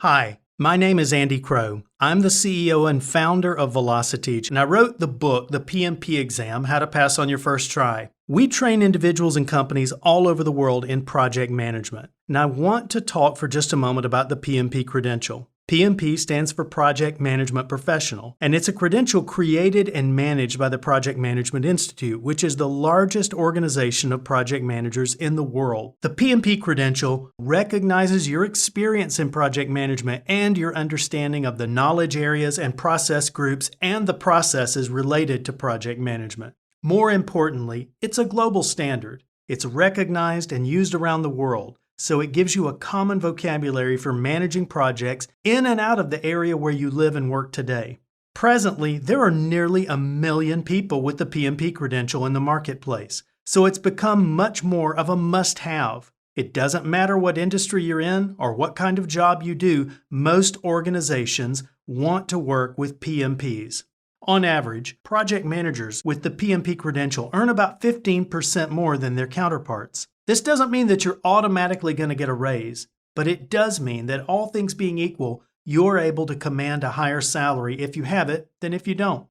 Hi, my name is Andy Crowe. I'm the CEO and founder of Velociteach, and I wrote the book, The PMP Exam, How to Pass on Your First Try. We train individuals and companies all over the world in project management. And I want to talk for just a moment about the PMP credential. PMP stands for Project Management Professional, and it's a credential created and managed by the Project Management Institute, which is the largest organization of project managers in the world. The PMP credential recognizes your experience in project management and your understanding of the knowledge areas and process groups and the processes related to project management. More importantly, it's a global standard. It's recognized and used around the world. So it gives you a common vocabulary for managing projects in and out of the area where you live and work today. Presently, there are nearly 1 million people with the PMP credential in the marketplace, so it's become much more of a must-have. It doesn't matter what industry you're in or what kind of job you do, most organizations want to work with PMPs. On average, project managers with the PMP credential earn about 15% more than their counterparts. This doesn't mean that you're automatically going to get a raise, but it does mean that all things being equal, you're able to command a higher salary if you have it than if you don't.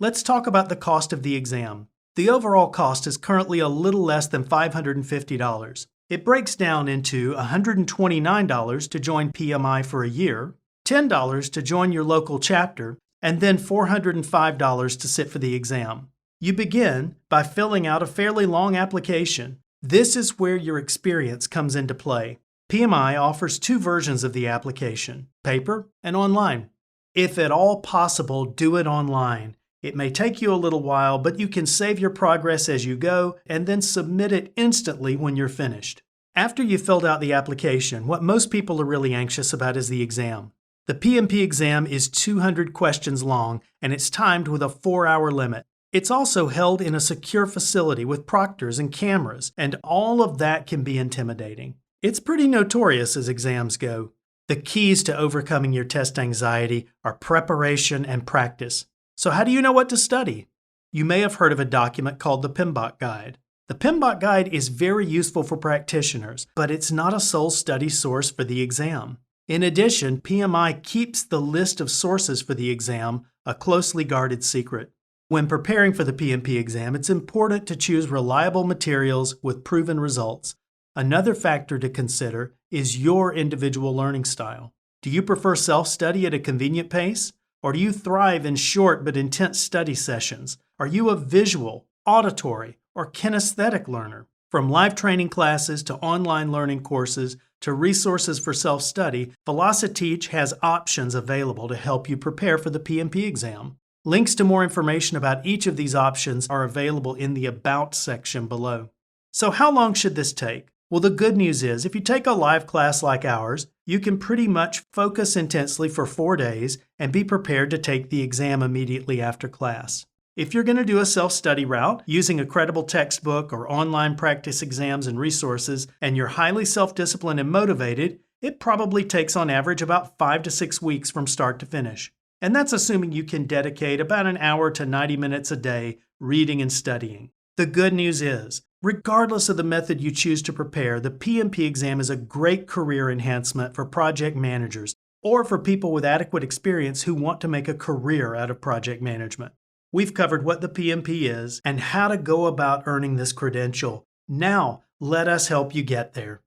Let's talk about the cost of the exam. The overall cost is currently a little less than $550. It breaks down into $129 to join PMI for a year, $10 to join your local chapter, and then $405 to sit for the exam. You begin by filling out a fairly long application. This is where your experience comes into play. PMI offers 2 versions of the application, paper and online. If at all possible, do it online. It may take you a little while, but you can save your progress as you go and then submit it instantly when you're finished. After you've filled out the application, what most people are really anxious about is the exam. The PMP exam is 200 questions long, and it's timed with a 4-hour limit. It's also held in a secure facility with proctors and cameras, and all of that can be intimidating. It's pretty notorious as exams go. The keys to overcoming your test anxiety are preparation and practice. So how do you know what to study? You may have heard of a document called the PMBOK Guide. The PMBOK Guide is very useful for practitioners, but it's not a sole study source for the exam. In addition, PMI keeps the list of sources for the exam a closely guarded secret. When preparing for the PMP exam, it's important to choose reliable materials with proven results. Another factor to consider is your individual learning style. Do you prefer self-study at a convenient pace? Or do you thrive in short but intense study sessions? Are you a visual, auditory, or kinesthetic learner? From live training classes to online learning courses to resources for self-study, Velociteach has options available to help you prepare for the PMP exam. Links to more information about each of these options are available in the About section below. So how long should this take? Well, the good news is if you take a live class like ours, you can pretty much focus intensely for 4 days and be prepared to take the exam immediately after class. If you're going to do a self-study route using a credible textbook or online practice exams and resources, and you're highly self-disciplined and motivated, it probably takes on average about 5 to 6 weeks from start to finish. And that's assuming you can dedicate about an hour to 90 minutes a day reading and studying. The good news is, regardless of the method you choose to prepare, the PMP exam is a great career enhancement for project managers or for people with adequate experience who want to make a career out of project management. We've covered what the PMP is and how to go about earning this credential. Now, let us help you get there.